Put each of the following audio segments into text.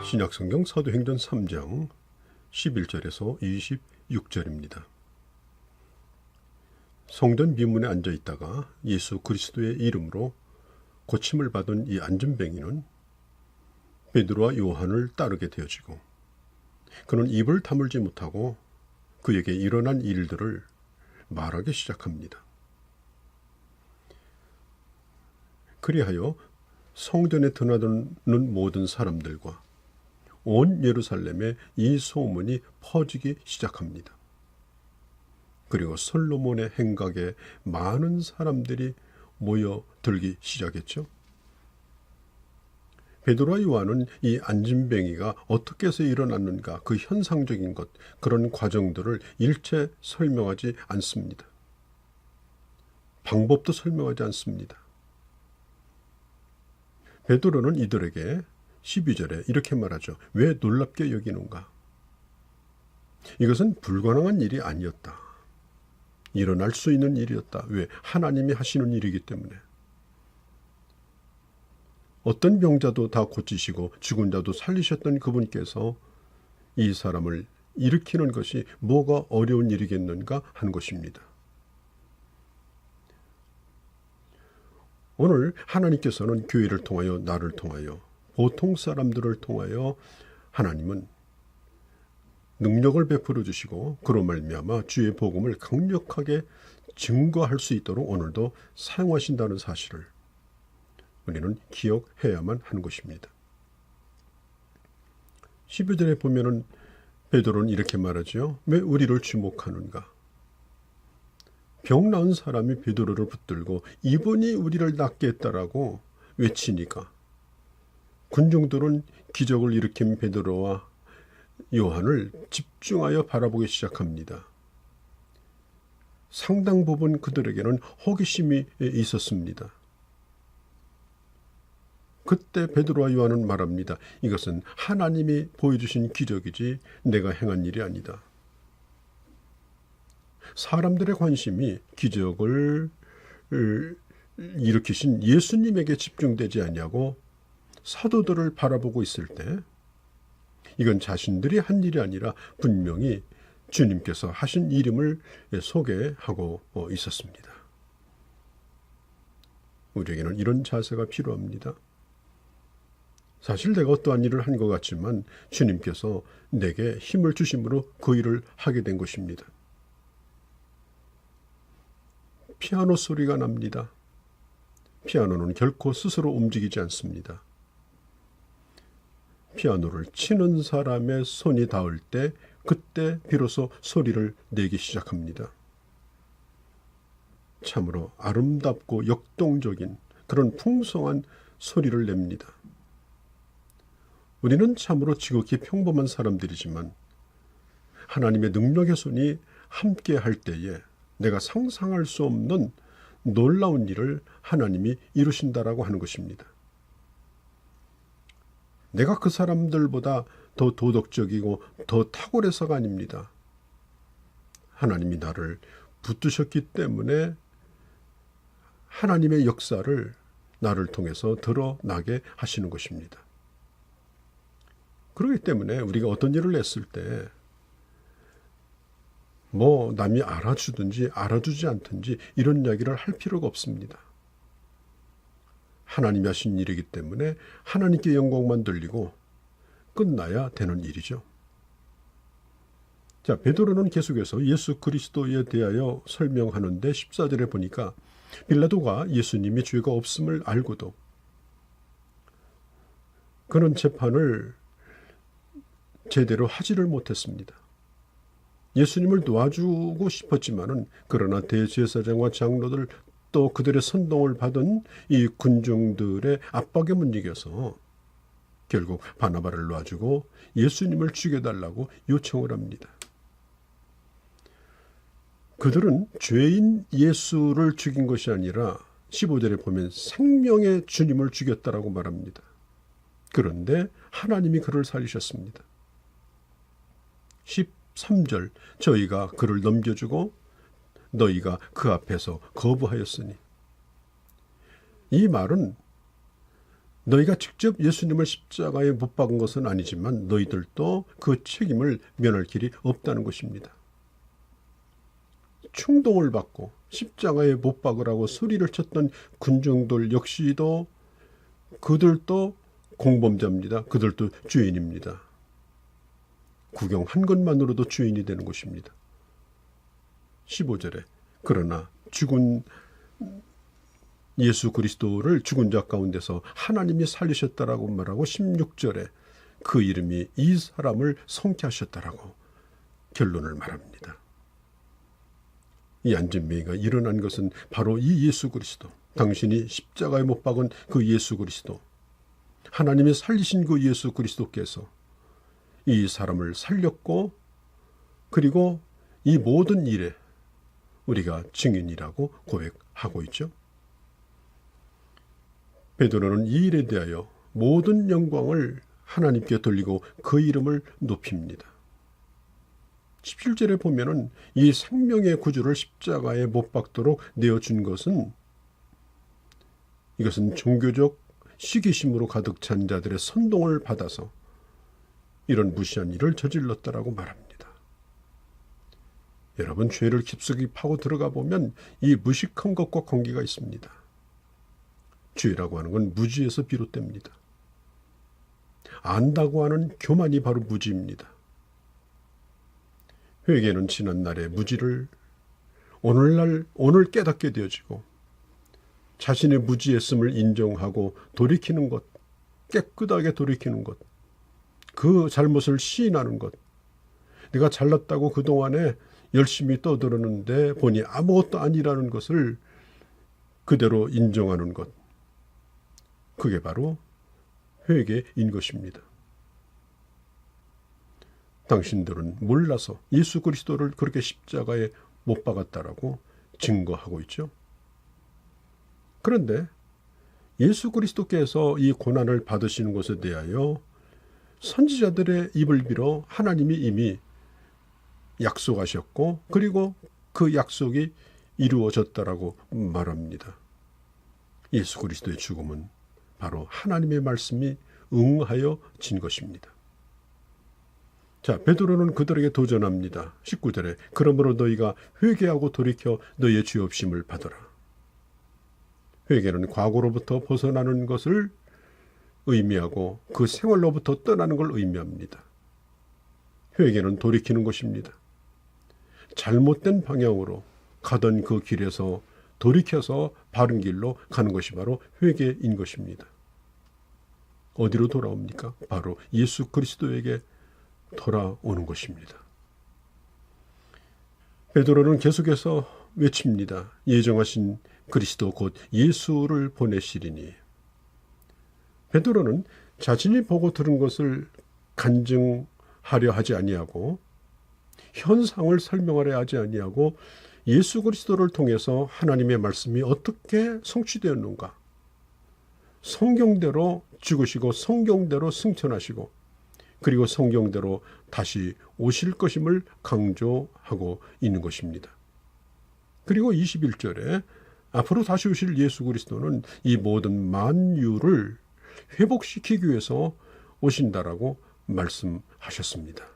신약성경 사도행전 3장 11절에서 26절입니다. 성전 비문에 앉아 있다가 예수 그리스도의 이름으로 고침을 받은 이 안전뱅이는 베드로와 요한을 따르게 되어지고, 그는 입을 다물지 못하고 그에게 일어난 일들을 말하기 시작합니다. 그리하여 성전에 드나드는 모든 사람들과 온 예루살렘에 이 소문이 퍼지기 시작합니다. 그리고 솔로몬의 행각에 많은 사람들이 모여들기 시작했죠. 베드로와 요한은 이 안진뱅이가 어떻게 해서 일어났는가, 그 현상적인 것, 그런 과정들을 일체 설명하지 않습니다. 방법도 설명하지 않습니다. 베드로는 이들에게 12절에 이렇게 말하죠. 왜 놀랍게 여기는가? 이것은 불가능한 일이 아니었다. 일어날 수 있는 일이었다. 왜? 하나님이 하시는 일이기 때문에. 어떤 병자도 다 고치시고 죽은 자도 살리셨던 그분께서 이 사람을 일으키는 것이 뭐가 어려운 일이겠는가 하는 것입니다. 오늘 하나님께서는 교회를 통하여, 나를 통하여, 보통 사람들을 통하여 하나님은 능력을 베풀어 주시고 그로 말미암아 주의 복음을 강력하게 증거할 수 있도록 오늘도 사용하신다는 사실을 우리는 기억해야만 하는 것입니다. 12절에 보면은 베드로는 이렇게 말하죠. 왜 우리를 주목하는가? 병 나은 사람이 베드로를 붙들고 이분이 우리를 낫게 했다라고 외치니까 군중들은 기적을 일으킨 베드로와 요한을 집중하여 바라보기 시작합니다. 상당 부분 그들에게는 호기심이 있었습니다. 그때 베드로와 요한은 말합니다. 이것은 하나님이 보여주신 기적이지 내가 행한 일이 아니다. 사람들의 관심이 기적을 일으키신 예수님에게 집중되지 아니하고 사도들을 바라보고 있을 때 이건 자신들이 한 일이 아니라 분명히 주님께서 하신 일임을 소개하고 있었습니다. 우리에게는 이런 자세가 필요합니다. 사실 내가 어떠한 일을 한 것 같지만 주님께서 내게 힘을 주심으로 그 일을 하게 된 것입니다. 피아노 소리가 납니다. 피아노는 결코 스스로 움직이지 않습니다. 피아노를 치는 사람의 손이 닿을 때 그때 비로소 소리를 내기 시작합니다. 참으로 아름답고 역동적인 그런 풍성한 소리를 냅니다. 우리는 참으로 지극히 평범한 사람들이지만 하나님의 능력의 손이 함께 할 때에 내가 상상할 수 없는 놀라운 일을 하나님이 이루신다라고 하는 것입니다. 내가 그 사람들보다 더 도덕적이고 더 탁월해서가 아닙니다. 하나님이 나를 붙드셨기 때문에 하나님의 역사를 나를 통해서 드러나게 하시는 것입니다. 그렇기 때문에 우리가 어떤 일을 했을 때 남이 알아주든지 알아주지 않든지 이런 이야기를 할 필요가 없습니다. 하나님이 하신 일이기 때문에 하나님께 영광만 돌리고 끝나야 되는 일이죠. 자, 베드로는 계속해서 예수 그리스도에 대하여 설명하는데 14절에 보니까 빌라도가 예수님이 죄가 없음을 알고도 그는 재판을 제대로 하지를 못했습니다. 예수님을 도와주고 싶었지만은 그러나 대제사장과 장로들 또 그들의 선동을 받은 이 군중들의 압박에 못 이겨서 결국 바나바를 놔주고 예수님을 죽여달라고 요청을 합니다. 그들은 죄인 예수를 죽인 것이 아니라 15절에 보면 생명의 주님을 죽였다라고 말합니다. 그런데 하나님이 그를 살리셨습니다. 13절 저희가 그를 넘겨주고 너희가 그 앞에서 거부하였으니, 이 말은 너희가 직접 예수님을 십자가에 못 박은 것은 아니지만 너희들도 그 책임을 면할 길이 없다는 것입니다. 충동을 받고 십자가에 못 박으라고 소리를 쳤던 군중들 역시도 그들도 공범자입니다. 그들도 죄인입니다. 구경한 것만으로도 죄인이 되는 것입니다. 15절에 그러나 죽은 예수 그리스도를 죽은 자 가운데서 하나님이 살리셨다라고 말하고 16절에 그 이름이 이 사람을 성취하셨다라고 결론을 말합니다. 이 안전병이가 일어난 것은 바로 이 예수 그리스도, 당신이 십자가에 못 박은 그 예수 그리스도, 하나님이 살리신 그 예수 그리스도께서 이 사람을 살렸고 그리고 이 모든 일에 우리가 증인이라고 고백하고 있죠. 베드로는 이 일에 대하여 모든 영광을 하나님께 돌리고 그 이름을 높입니다. 17절에 보면은 이 생명의 구주를 십자가에 못 박도록 내어준 것은 이것은 종교적 시기심으로 가득 찬 자들의 선동을 받아서 이런 무시한 일을 저질렀다라고 말합니다. 여러분, 죄를 깊숙이 파고 들어가 보면 이 무식한 것과 관계가 있습니다. 죄라고 하는 건 무지에서 비롯됩니다. 안다고 하는 교만이 바로 무지입니다. 회개는 지난날의 무지를 오늘 깨닫게 되어지고 자신의 무지했음을 인정하고 돌이키는 것, 깨끗하게 돌이키는 것, 그 잘못을 시인하는 것. 내가 잘났다고 그동안에 열심히 떠들었는데 보니 아무것도 아니라는 것을 그대로 인정하는 것. 그게 바로 회개인 것입니다. 당신들은 몰라서 예수 그리스도를 그렇게 십자가에 못 박았다라고 증거하고 있죠. 그런데 예수 그리스도께서 이 고난을 받으시는 것에 대하여 선지자들의 입을 빌어 하나님이 이미 약속하셨고 그리고 그 약속이 이루어졌다라고 말합니다. 예수 그리스도의 죽음은 바로 하나님의 말씀이 응하여 진 것입니다. 자, 베드로는 그들에게 도전합니다. 19절에 그러므로 너희가 회개하고 돌이켜 너희의 죄 없음을 받아라. 회개는 과거로부터 벗어나는 것을 의미하고 그 생활로부터 떠나는 걸 의미합니다. 회개는 돌이키는 것입니다. 잘못된 방향으로 가던 그 길에서 돌이켜서 바른 길로 가는 것이 바로 회개인 것입니다. 어디로 돌아옵니까? 바로 예수 그리스도에게 돌아오는 것입니다. 베드로는 계속해서 외칩니다. 예정하신 그리스도 곧 예수를 보내시리니. 베드로는 자신이 보고 들은 것을 간증하려 하지 아니하고 현상을 설명하려 하지 아니하고 예수 그리스도를 통해서 하나님의 말씀이 어떻게 성취되었는가, 성경대로 죽으시고 성경대로 승천하시고 그리고 성경대로 다시 오실 것임을 강조하고 있는 것입니다. 그리고 21절에 앞으로 다시 오실 예수 그리스도는 이 모든 만유를 회복시키기 위해서 오신다라고 말씀하셨습니다.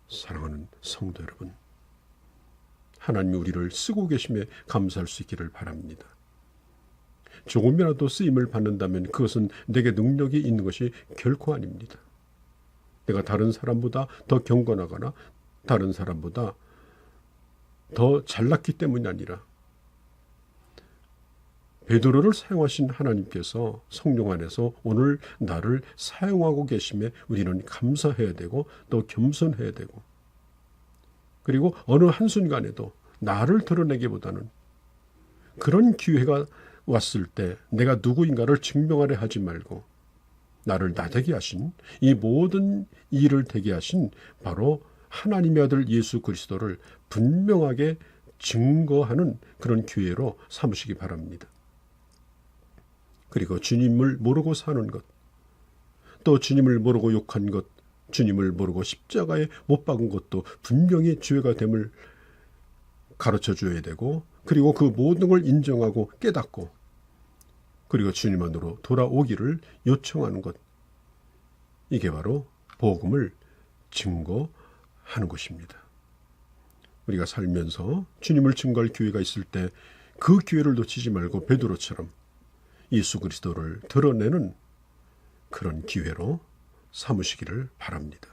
사랑하는 성도 여러분, 하나님이 우리를 쓰고 계심에 감사할 수 있기를 바랍니다. 조금이라도 쓰임을 받는다면 그것은 내게 능력이 있는 것이 결코 아닙니다. 내가 다른 사람보다 더 경건하거나 다른 사람보다 더 잘났기 때문이 아니라 베드로를 사용하신 하나님께서 성령 안에서 오늘 나를 사용하고 계심에 우리는 감사해야 되고 또 겸손해야 되고 그리고 어느 한순간에도 나를 드러내기보다는 그런 기회가 왔을 때 내가 누구인가를 증명하려 하지 말고 나를 나되게 하신 이 모든 일을 되게 하신 바로 하나님의 아들 예수 그리스도를 분명하게 증거하는 그런 기회로 삼으시기 바랍니다. 그리고 주님을 모르고 사는 것, 또 주님을 모르고 욕한 것, 주님을 모르고 십자가에 못 박은 것도 분명히 죄가 됨을 가르쳐 줘야 되고 그리고 그 모든 걸 인정하고 깨닫고 그리고 주님 안으로 돌아오기를 요청하는 것. 이게 바로 복음을 증거하는 것입니다. 우리가 살면서 주님을 증거할 기회가 있을 때 그 기회를 놓치지 말고 베드로처럼 예수 그리스도를 드러내는 그런 기회로 삼으시기를 바랍니다.